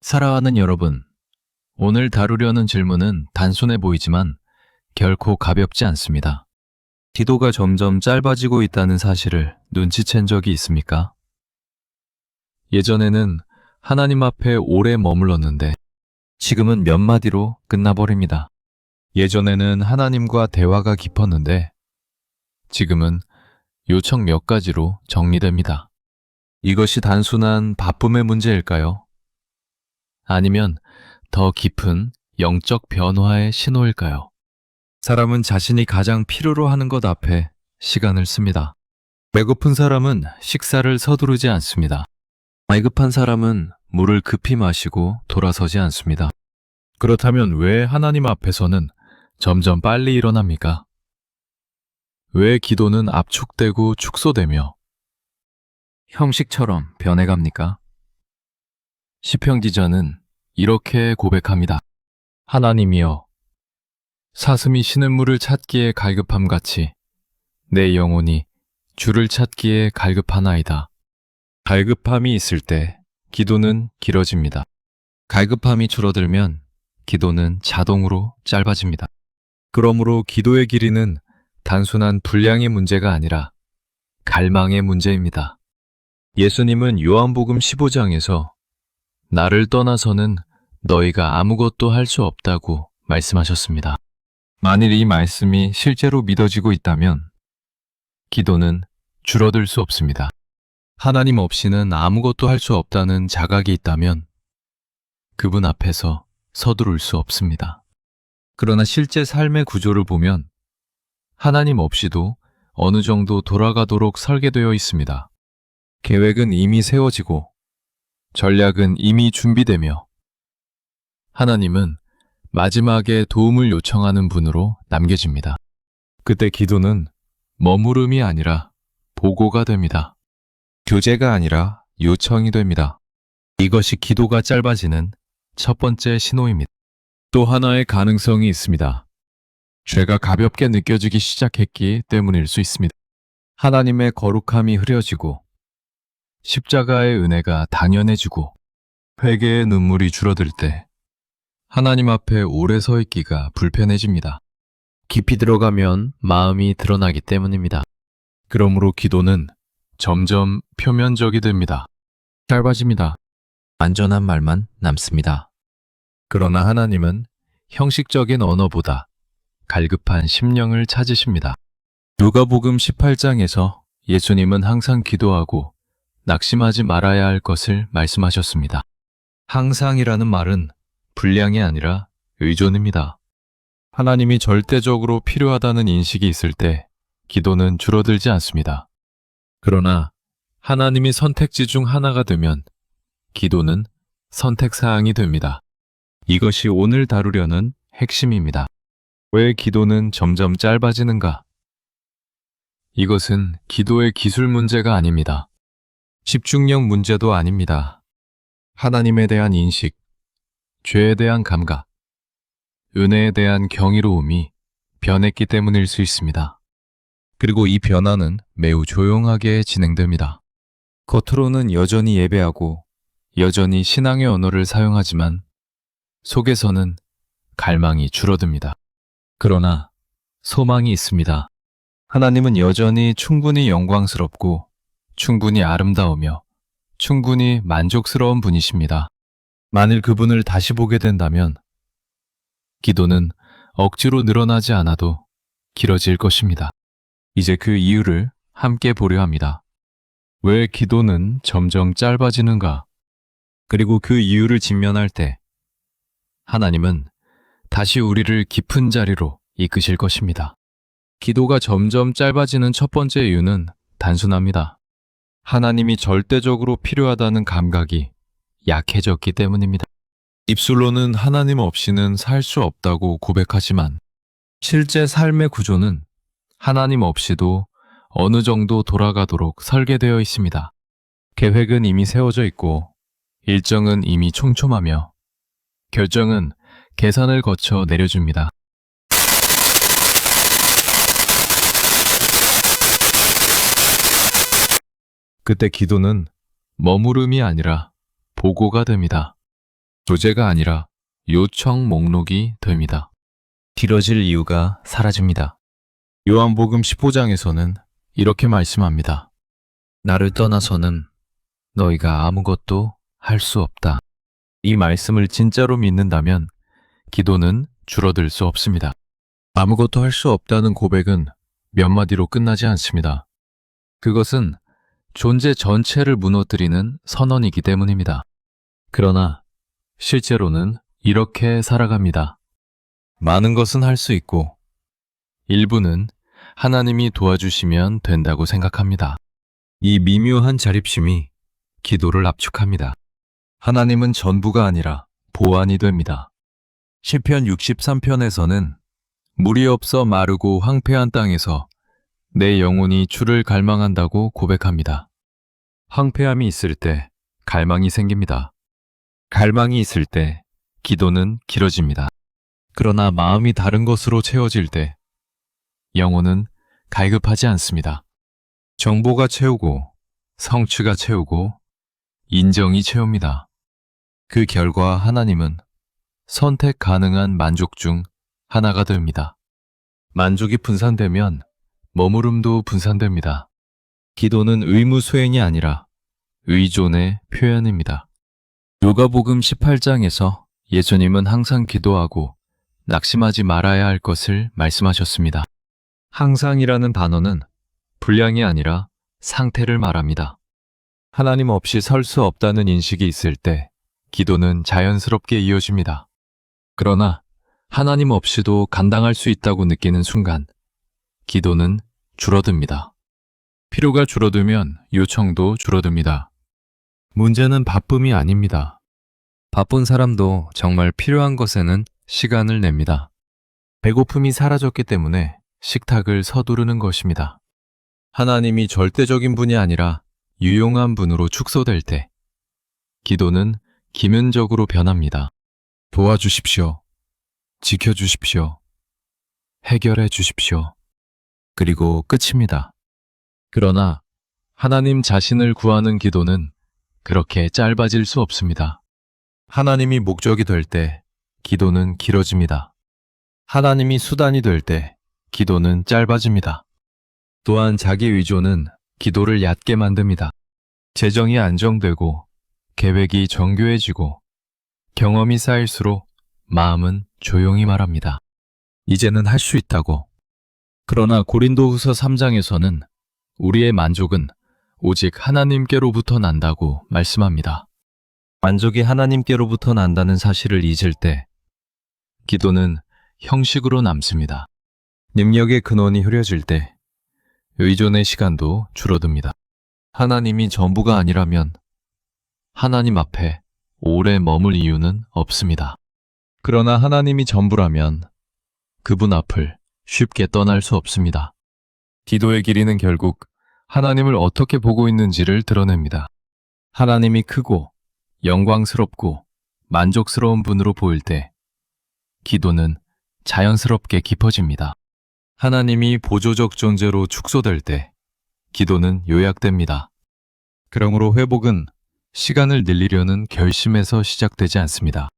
사랑하는 여러분, 오늘 다루려는 질문은 단순해 보이지만 결코 가볍지 않습니다. 기도가 점점 짧아지고 있다는 사실을 눈치챈 적이 있습니까? 예전에는 하나님 앞에 오래 머물렀는데 지금은 몇 마디로 끝나버립니다. 예전에는 하나님과 대화가 깊었는데 지금은 요청 몇 가지로 정리됩니다. 이것이 단순한 바쁨의 문제일까요? 아니면 더 깊은 영적 변화의 신호일까요? 사람은 자신이 가장 필요로 하는 것 앞에 시간을 씁니다. 배고픈 사람은 식사를 서두르지 않습니다. 갈급한 사람은 물을 급히 마시고 돌아서지 않습니다. 그렇다면 왜 하나님 앞에서는 점점 빨리 일어납니까? 왜 기도는 압축되고 축소되며 형식처럼 변해갑니까? 시편 기자는 이렇게 고백합니다. 하나님이여, 사슴이 쉬는 물을 찾기에 갈급함같이 내 영혼이 주를 찾기에 갈급하나이다. 갈급함이 있을 때 기도는 길어집니다. 갈급함이 줄어들면 기도는 자동으로 짧아집니다. 그러므로 기도의 길이는 단순한 분량의 문제가 아니라 갈망의 문제입니다. 예수님은 요한복음 15장에서 나를 떠나서는 너희가 아무것도 할 수 없다고 말씀하셨습니다. 만일 이 말씀이 실제로 믿어지고 있다면 기도는 줄어들 수 없습니다. 하나님 없이는 아무것도 할 수 없다는 자각이 있다면 그분 앞에서 서두를 수 없습니다. 그러나 실제 삶의 구조를 보면 하나님 없이도 어느 정도 돌아가도록 설계되어 있습니다. 계획은 이미 세워지고 전략은 이미 준비되며 하나님은 마지막에 도움을 요청하는 분으로 남겨집니다. 그때 기도는 머무름이 아니라 보고가 됩니다. 교제가 아니라 요청이 됩니다. 이것이 기도가 짧아지는 첫 번째 신호입니다. 또 하나의 가능성이 있습니다. 죄가 가볍게 느껴지기 시작했기 때문일 수 있습니다. 하나님의 거룩함이 흐려지고 십자가의 은혜가 당연해지고 회개의 눈물이 줄어들 때 하나님 앞에 오래 서 있기가 불편해집니다. 깊이 들어가면 마음이 드러나기 때문입니다. 그러므로 기도는 점점 표면적이 됩니다. 짧아집니다. 안전한 말만 남습니다. 그러나 하나님은 형식적인 언어보다 갈급한 심령을 찾으십니다. 누가복음 18장에서 예수님은 항상 기도하고 낙심하지 말아야 할 것을 말씀하셨습니다. 항상이라는 말은 분량이 아니라 의존입니다. 하나님이 절대적으로 필요하다는 인식이 있을 때 기도는 줄어들지 않습니다. 그러나 하나님이 선택지 중 하나가 되면 기도는 선택사항이 됩니다. 이것이 오늘 다루려는 핵심입니다. 왜 기도는 점점 짧아지는가? 이것은 기도의 기술 문제가 아닙니다. 집중력 문제도 아닙니다. 하나님에 대한 인식, 죄에 대한 감각, 은혜에 대한 경이로움이 변했기 때문일 수 있습니다. 그리고 이 변화는 매우 조용하게 진행됩니다. 겉으로는 여전히 예배하고 여전히 신앙의 언어를 사용하지만 속에서는 갈망이 줄어듭니다. 그러나 소망이 있습니다. 하나님은 여전히 충분히 영광스럽고 충분히 아름다우며 충분히 만족스러운 분이십니다. 만일 그분을 다시 보게 된다면 기도는 억지로 늘어나지 않아도 길어질 것입니다. 이제 그 이유를 함께 보려 합니다. 왜 기도는 점점 짧아지는가? 그리고 그 이유를 직면할 때 하나님은 다시 우리를 깊은 자리로 이끄실 것입니다. 기도가 점점 짧아지는 첫 번째 이유는 단순합니다. 하나님이 절대적으로 필요하다는 감각이 약해졌기 때문입니다. 입술로는 하나님 없이는 살 수 없다고 고백하지만 실제 삶의 구조는 하나님 없이도 어느 정도 돌아가도록 설계되어 있습니다. 계획은 이미 세워져 있고 일정은 이미 촘촘하며 결정은 계산을 거쳐 내려줍니다. 그때 기도는 머무름이 아니라 보고가 됩니다. 조제가 아니라 요청 목록이 됩니다. 길어질 이유가 사라집니다. 요한복음 15장에서는 이렇게 말씀합니다. 나를 떠나서는 너희가 아무것도 할 수 없다. 이 말씀을 진짜로 믿는다면 기도는 줄어들 수 없습니다. 아무것도 할 수 없다는 고백은 몇 마디로 끝나지 않습니다. 그것은 존재 전체를 무너뜨리는 선언이기 때문입니다. 그러나 실제로는 이렇게 살아갑니다. 많은 것은 할 수 있고 일부는 하나님이 도와주시면 된다고 생각합니다. 이 미묘한 자립심이 기도를 압축합니다. 하나님은 전부가 아니라 보완이 됩니다. 시편 63편에서는 물이 없어 마르고 황폐한 땅에서 내 영혼이 주를 갈망한다고 고백합니다. 황폐함이 있을 때 갈망이 생깁니다. 갈망이 있을 때 기도는 길어집니다. 그러나 마음이 다른 것으로 채워질 때 영혼은 갈급하지 않습니다. 정보가 채우고 성취가 채우고 인정이 채웁니다. 그 결과 하나님은 선택 가능한 만족 중 하나가 됩니다. 만족이 분산되면 머무름도 분산됩니다. 기도는 의무 수행이 아니라 의존의 표현입니다. 요가복음 18장에서 예수님은 항상 기도하고 낙심하지 말아야 할 것을 말씀하셨습니다. 항상이라는 단어는 분량이 아니라 상태를 말합니다. 하나님 없이 설 수 없다는 인식이 있을 때 기도는 자연스럽게 이어집니다. 그러나 하나님 없이도 감당할 수 있다고 느끼는 순간 기도는 줄어듭니다. 필요가 줄어들면 요청도 줄어듭니다. 문제는 바쁨이 아닙니다. 바쁜 사람도 정말 필요한 것에는 시간을 냅니다. 배고픔이 사라졌기 때문에 식탁을 서두르는 것입니다. 하나님이 절대적인 분이 아니라 유용한 분으로 축소될 때 기도는 기면적으로 변합니다. 도와주십시오. 지켜주십시오. 해결해 주십시오. 그리고 끝입니다. 그러나 하나님 자신을 구하는 기도는 그렇게 짧아질 수 없습니다. 하나님이 목적이 될 때 기도는 길어집니다. 하나님이 수단이 될 때 기도는 짧아집니다. 또한 자기 의존은 기도를 얕게 만듭니다. 재정이 안정되고 계획이 정교해지고 경험이 쌓일수록 마음은 조용히 말합니다. 이제는 할 수 있다고. 그러나 고린도후서 3장에서는 우리의 만족은 오직 하나님께로부터 난다고 말씀합니다. 만족이 하나님께로부터 난다는 사실을 잊을 때 기도는 형식으로 남습니다. 능력의 근원이 흐려질 때 의존의 시간도 줄어듭니다. 하나님이 전부가 아니라면 하나님 앞에 오래 머물 이유는 없습니다. 그러나 하나님이 전부라면 그분 앞을 쉽게 떠날 수 없습니다. 기도의 길이는 결국 하나님을 어떻게 보고 있는지를 드러냅니다. 하나님이 크고 영광스럽고 만족스러운 분으로 보일 때 기도는 자연스럽게 깊어집니다. 하나님이 보조적 존재로 축소될 때 기도는 요약됩니다. 그러므로 회복은 시간을 늘리려는 결심에서 시작되지 않습니다.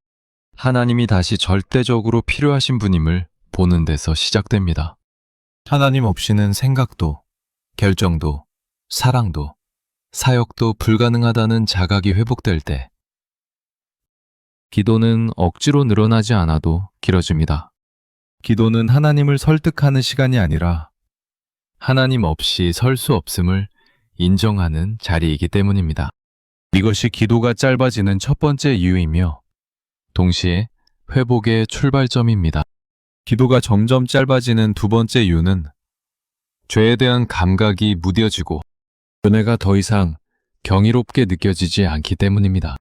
하나님이 다시 절대적으로 필요하신 분임을 보는 데서 시작됩니다. 하나님 없이는 생각도, 결정도, 사랑도, 사역도 불가능하다는 자각이 회복될 때 기도는 억지로 늘어나지 않아도 길어집니다. 기도는 하나님을 설득하는 시간이 아니라 하나님 없이 설 수 없음을 인정하는 자리이기 때문입니다. 이것이 기도가 짧아지는 첫 번째 이유이며 동시에 회복의 출발점입니다. 기도가 점점 짧아지는 두 번째 이유는 죄에 대한 감각이 무뎌지고 은혜가 더 이상 경이롭게 느껴지지 않기 때문입니다.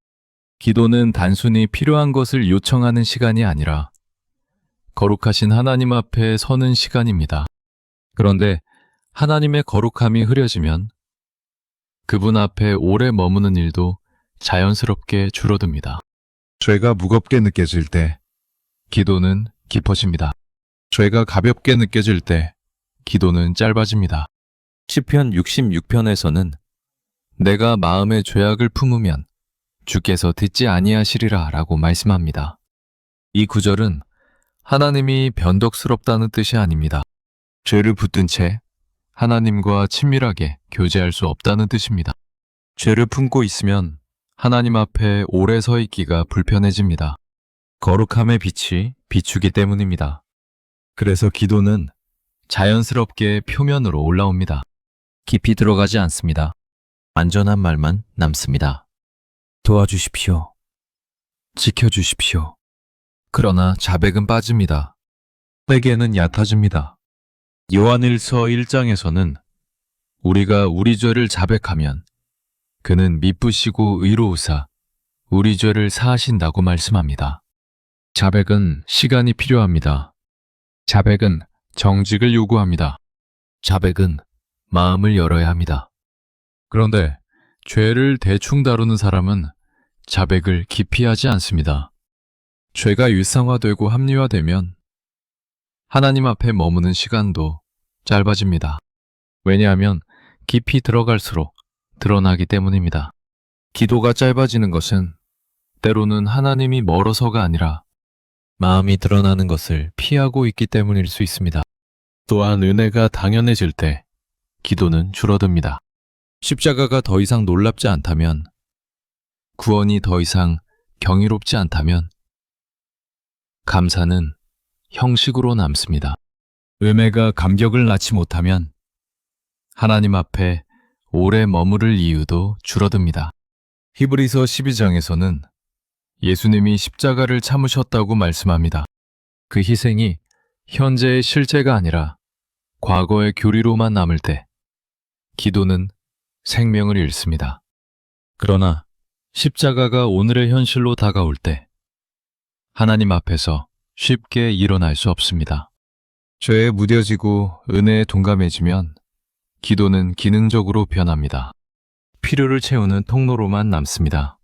기도는 단순히 필요한 것을 요청하는 시간이 아니라 거룩하신 하나님 앞에 서는 시간입니다. 그런데 하나님의 거룩함이 흐려지면 그분 앞에 오래 머무는 일도 자연스럽게 줄어듭니다. 죄가 무겁게 느껴질 때 기도는 깊어집니다. 죄가 가볍게 느껴질 때 기도는 짧아집니다. 시편 66편에서는 내가 마음의 죄악을 품으면 주께서 듣지 아니하시리라 라고 말씀합니다. 이 구절은 하나님이 변덕스럽다는 뜻이 아닙니다. 죄를 붙든 채 하나님과 친밀하게 교제할 수 없다는 뜻입니다. 죄를 품고 있으면 하나님 앞에 오래 서 있기가 불편해집니다. 거룩함의 빛이 비추기 때문입니다. 그래서 기도는 자연스럽게 표면으로 올라옵니다. 깊이 들어가지 않습니다. 안전한 말만 남습니다. 도와주십시오. 지켜주십시오. 그러나 자백은 빠집니다. 회개는 얕아집니다. 요한일서 1장에서는 우리가 우리 죄를 자백하면 그는 미쁘시고 의로우사 우리 죄를 사하신다고 말씀합니다. 자백은 시간이 필요합니다. 자백은 정직을 요구합니다. 자백은 마음을 열어야 합니다. 그런데 죄를 대충 다루는 사람은 자백을 깊이 하지 않습니다. 죄가 일상화되고 합리화되면 하나님 앞에 머무는 시간도 짧아집니다. 왜냐하면 깊이 들어갈수록 드러나기 때문입니다. 기도가 짧아지는 것은 때로는 하나님이 멀어서가 아니라 마음이 드러나는 것을 피하고 있기 때문일 수 있습니다. 또한 은혜가 당연해질 때 기도는 줄어듭니다. 십자가가 더 이상 놀랍지 않다면, 구원이 더 이상 경이롭지 않다면 감사는 형식으로 남습니다. 은혜가 감격을 낳지 못하면 하나님 앞에 오래 머무를 이유도 줄어듭니다. 히브리서 12장에서는 예수님이 십자가를 참으셨다고 말씀합니다. 그 희생이 현재의 실제가 아니라 과거의 교리로만 남을 때 기도는 생명을 잃습니다. 그러나 십자가가 오늘의 현실로 다가올 때 하나님 앞에서 쉽게 일어날 수 없습니다. 죄에 무뎌지고 은혜에 동감해지면 기도는 기능적으로 변합니다. 필요를 채우는 통로로만 남습니다.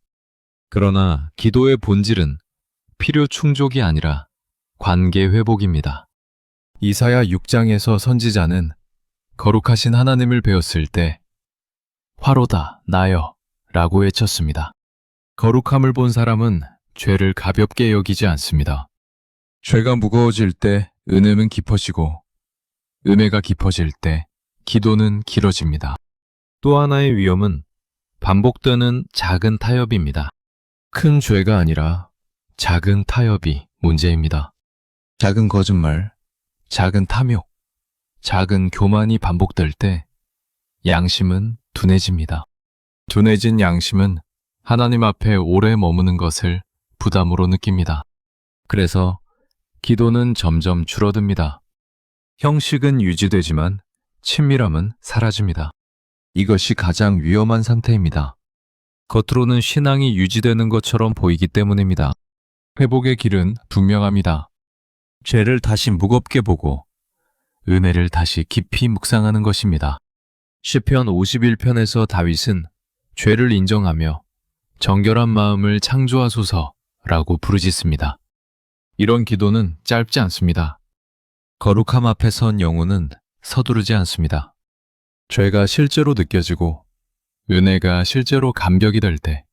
그러나 기도의 본질은 필요 충족이 아니라 관계 회복입니다. 이사야 6장에서 선지자는 거룩하신 하나님을 배웠을 때 화로다 나여 라고 외쳤습니다. 거룩함을 본 사람은 죄를 가볍게 여기지 않습니다. 죄가 무거워질 때 은혜는 깊어지고 은혜가 깊어질 때 기도는 길어집니다. 또 하나의 위험은 반복되는 작은 타협입니다. 큰 죄가 아니라 작은 타협이 문제입니다. 작은 거짓말, 작은 탐욕, 작은 교만이 반복될 때 양심은 둔해집니다. 둔해진 양심은 하나님 앞에 오래 머무는 것을 부담으로 느낍니다. 그래서 기도는 점점 줄어듭니다. 형식은 유지되지만 친밀함은 사라집니다. 이것이 가장 위험한 상태입니다. 겉으로는 신앙이 유지되는 것처럼 보이기 때문입니다. 회복의 길은 분명합니다. 죄를 다시 무겁게 보고 은혜를 다시 깊이 묵상하는 것입니다. 시편 51편에서 다윗은 죄를 인정하며 정결한 마음을 창조하소서라고 부르짖습니다. 이런 기도는 짧지 않습니다. 거룩함 앞에 선 영혼은 서두르지 않습니다. 죄가 실제로 느껴지고 은혜가 실제로 감격이 될 때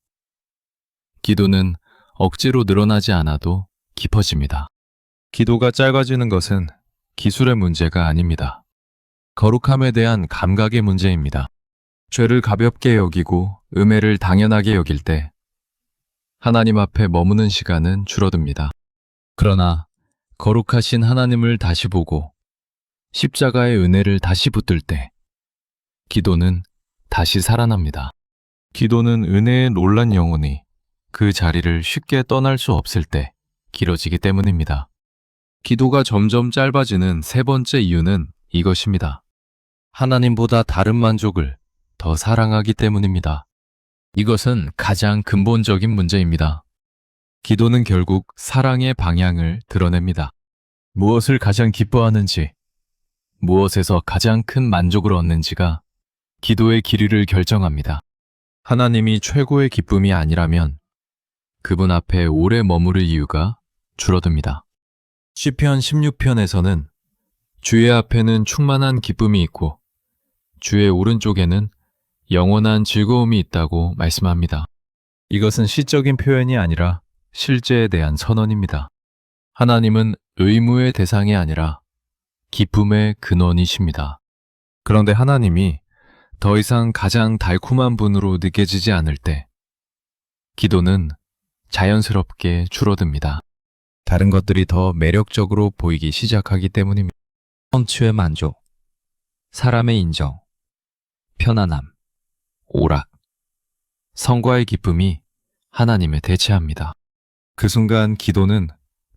기도는 억지로 늘어나지 않아도 깊어집니다. 기도가 짧아지는 것은 기술의 문제가 아닙니다. 거룩함에 대한 감각의 문제입니다. 죄를 가볍게 여기고 은혜를 당연하게 여길 때 하나님 앞에 머무는 시간은 줄어듭니다. 그러나 거룩하신 하나님을 다시 보고 십자가의 은혜를 다시 붙들 때 기도는 다시 살아납니다. 기도는 은혜에 놀란 영혼이 그 자리를 쉽게 떠날 수 없을 때 길어지기 때문입니다. 기도가 점점 짧아지는 세 번째 이유는 이것입니다. 하나님보다 다른 만족을 더 사랑하기 때문입니다. 이것은 가장 근본적인 문제입니다. 기도는 결국 사랑의 방향을 드러냅니다. 무엇을 가장 기뻐하는지, 무엇에서 가장 큰 만족을 얻는지가 기도의 길이를 결정합니다. 하나님이 최고의 기쁨이 아니라면 그분 앞에 오래 머무를 이유가 줄어듭니다. 시편 16편에서는 주의 앞에는 충만한 기쁨이 있고 주의 오른쪽에는 영원한 즐거움이 있다고 말씀합니다. 이것은 시적인 표현이 아니라 실제에 대한 선언입니다. 하나님은 의무의 대상이 아니라 기쁨의 근원이십니다. 그런데 하나님이 더 이상 가장 달콤한 분으로 느껴지지 않을 때 기도는 자연스럽게 줄어듭니다. 다른 것들이 더 매력적으로 보이기 시작하기 때문입니다. 성취의 만족, 사람의 인정, 편안함, 오락, 성과의 기쁨이 하나님을 대체합니다. 그 순간 기도는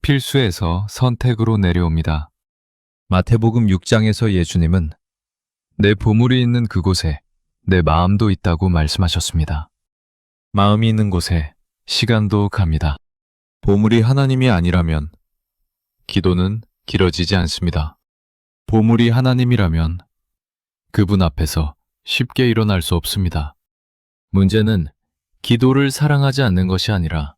필수에서 선택으로 내려옵니다. 마태복음 6장에서 예수님은 내 보물이 있는 그곳에 내 마음도 있다고 말씀하셨습니다. 마음이 있는 곳에 시간도 갑니다. 보물이 하나님이 아니라면 기도는 길어지지 않습니다. 보물이 하나님이라면 그분 앞에서 쉽게 일어날 수 없습니다. 문제는 기도를 사랑하지 않는 것이 아니라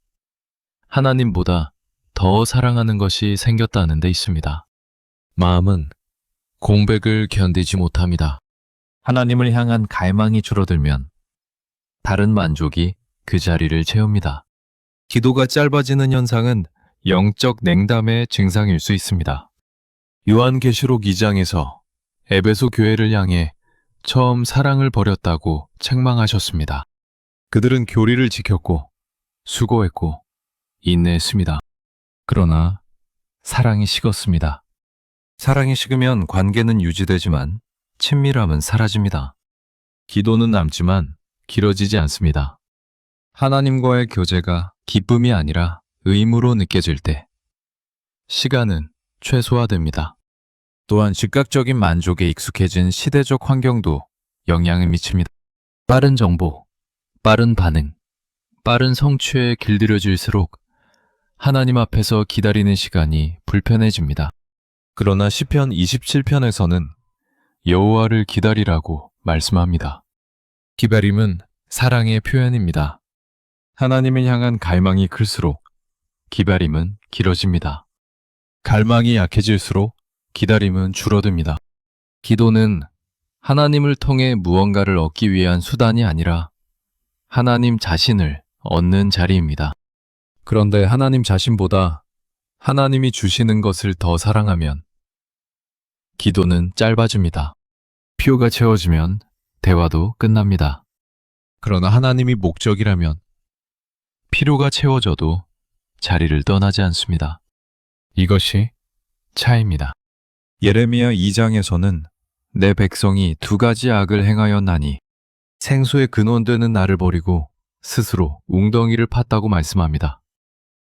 하나님보다 더 사랑하는 것이 생겼다는 데 있습니다. 마음은 공백을 견디지 못합니다. 하나님을 향한 갈망이 줄어들면 다른 만족이 그 자리를 채웁니다. 기도가 짧아지는 현상은 영적 냉담의 증상일 수 있습니다. 요한계시록 2장에서 에베소 교회를 향해 처음 사랑을 버렸다고 책망하셨습니다. 그들은 교리를 지켰고 수고했고 인내했습니다. 그러나 사랑이 식었습니다. 사랑이 식으면 관계는 유지되지만 친밀함은 사라집니다. 기도는 남지만 길어지지 않습니다. 하나님과의 교제가 기쁨이 아니라 의무로 느껴질 때 시간은 최소화됩니다. 또한 즉각적인 만족에 익숙해진 시대적 환경도 영향을 미칩니다. 빠른 정보, 빠른 반응, 빠른 성취에 길들여질수록 하나님 앞에서 기다리는 시간이 불편해집니다. 그러나 시편 27편에서는 여호와를 기다리라고 말씀합니다. 기다림은 사랑의 표현입니다. 하나님을 향한 갈망이 클수록 기다림은 길어집니다. 갈망이 약해질수록 기다림은 줄어듭니다. 기도는 하나님을 통해 무언가를 얻기 위한 수단이 아니라 하나님 자신을 얻는 자리입니다. 그런데 하나님 자신보다 하나님이 주시는 것을 더 사랑하면 기도는 짧아집니다. 표가 채워지면 대화도 끝납니다. 그러나 하나님이 목적이라면 필요가 채워져도 자리를 떠나지 않습니다. 이것이 차이입니다. 예레미야 2장에서는 내 백성이 두 가지 악을 행하였나니 생수의 근원되는 나를 버리고 스스로 웅덩이를 팠다고 말씀합니다.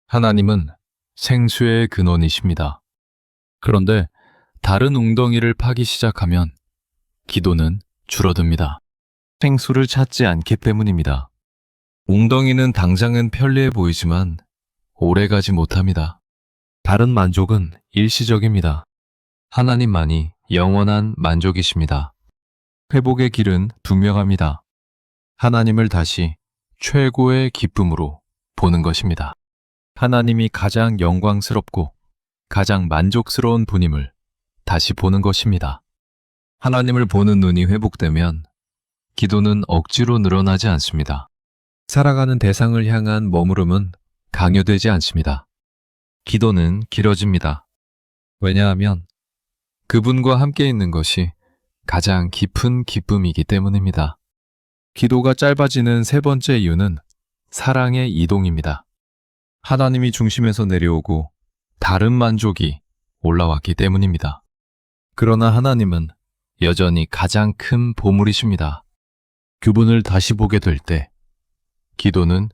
하나님은 생수의 근원이십니다. 그런데 다른 웅덩이를 파기 시작하면 기도는 줄어듭니다. 생수를 찾지 않기 때문입니다. 웅덩이는 당장은 편리해 보이지만 오래가지 못합니다. 다른 만족은 일시적입니다. 하나님만이 영원한 만족이십니다. 회복의 길은 분명합니다. 하나님을 다시 최고의 기쁨으로 보는 것입니다. 하나님이 가장 영광스럽고 가장 만족스러운 분임을 다시 보는 것입니다. 하나님을 보는 눈이 회복되면 기도는 억지로 늘어나지 않습니다. 살아가는 대상을 향한 머무름은 강요되지 않습니다. 기도는 길어집니다. 왜냐하면 그분과 함께 있는 것이 가장 깊은 기쁨이기 때문입니다. 기도가 짧아지는 세 번째 이유는 사랑의 이동입니다. 하나님이 중심에서 내려오고 다른 만족이 올라왔기 때문입니다. 그러나 하나님은 여전히 가장 큰 보물이십니다. 그분을 다시 보게 될 때 기도는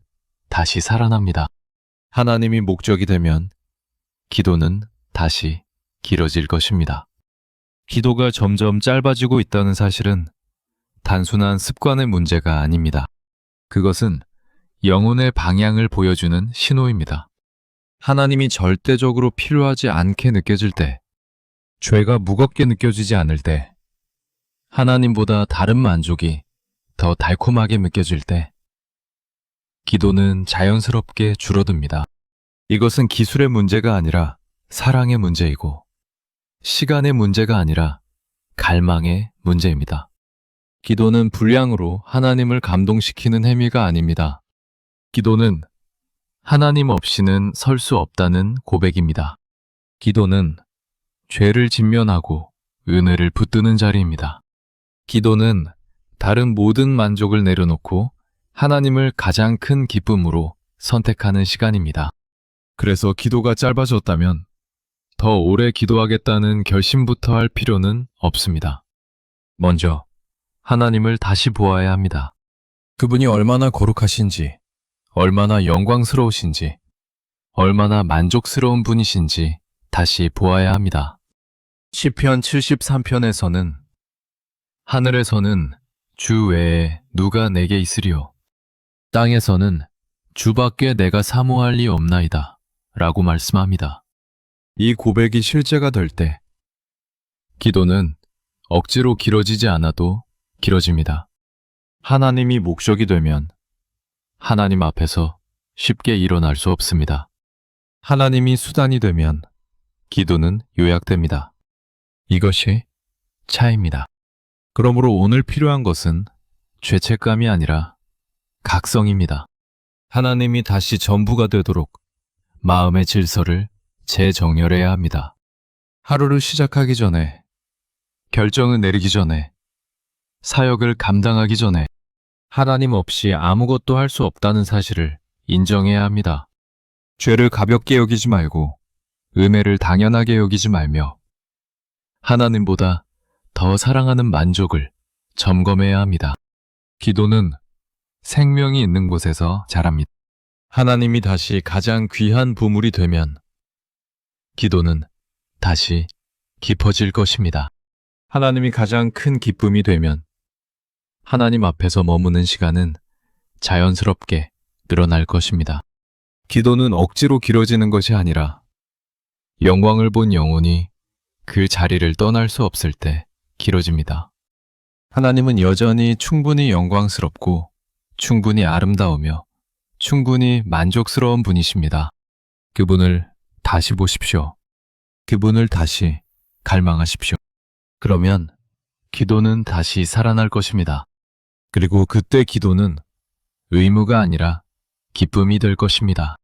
다시 살아납니다. 하나님이 목적이 되면 기도는 다시 길어질 것입니다. 기도가 점점 짧아지고 있다는 사실은 단순한 습관의 문제가 아닙니다. 그것은 영혼의 방향을 보여주는 신호입니다. 하나님이 절대적으로 필요하지 않게 느껴질 때, 죄가 무겁게 느껴지지 않을 때, 하나님보다 다른 만족이 더 달콤하게 느껴질 때, 기도는 자연스럽게 줄어듭니다. 이것은 기술의 문제가 아니라 사랑의 문제이고, 시간의 문제가 아니라 갈망의 문제입니다. 기도는 불량으로 하나님을 감동시키는 행위가 아닙니다. 기도는 하나님 없이는 설 수 없다는 고백입니다. 기도는 죄를 직면하고 은혜를 붙드는 자리입니다. 기도는 다른 모든 만족을 내려놓고 하나님을 가장 큰 기쁨으로 선택하는 시간입니다. 그래서 기도가 짧아졌다면 더 오래 기도하겠다는 결심부터 할 필요는 없습니다. 먼저 하나님을 다시 보아야 합니다. 그분이 얼마나 거룩하신지, 얼마나 영광스러우신지, 얼마나 만족스러운 분이신지 다시 보아야 합니다. 시편 73편에서는 하늘에서는 주 외에 누가 내게 있으리요? 땅에서는 주밖에 내가 사모할 리 없나이다 라고 말씀합니다. 이 고백이 실제가 될 때 기도는 억지로 길어지지 않아도 길어집니다. 하나님이 목적이 되면 하나님 앞에서 쉽게 일어날 수 없습니다. 하나님이 수단이 되면 기도는 요약됩니다. 이것이 차이입니다. 그러므로 오늘 필요한 것은 죄책감이 아니라 각성입니다. 하나님이 다시 전부가 되도록 마음의 질서를 재정렬해야 합니다. 하루를 시작하기 전에, 결정을 내리기 전에, 사역을 감당하기 전에 하나님 없이 아무것도 할 수 없다는 사실을 인정해야 합니다. 죄를 가볍게 여기지 말고 은혜를 당연하게 여기지 말며 하나님보다 더 사랑하는 만족을 점검해야 합니다. 기도는 생명이 있는 곳에서 자랍니다. 하나님이 다시 가장 귀한 보물이 되면 기도는 다시 깊어질 것입니다. 하나님이 가장 큰 기쁨이 되면 하나님 앞에서 머무는 시간은 자연스럽게 늘어날 것입니다. 기도는 억지로 길어지는 것이 아니라 영광을 본 영혼이 그 자리를 떠날 수 없을 때 길어집니다. 하나님은 여전히 충분히 영광스럽고 충분히 아름다우며 충분히 만족스러운 분이십니다. 그분을 다시 보십시오. 그분을 다시 갈망하십시오. 그러면 기도는 다시 살아날 것입니다. 그리고 그때 기도는 의무가 아니라 기쁨이 될 것입니다.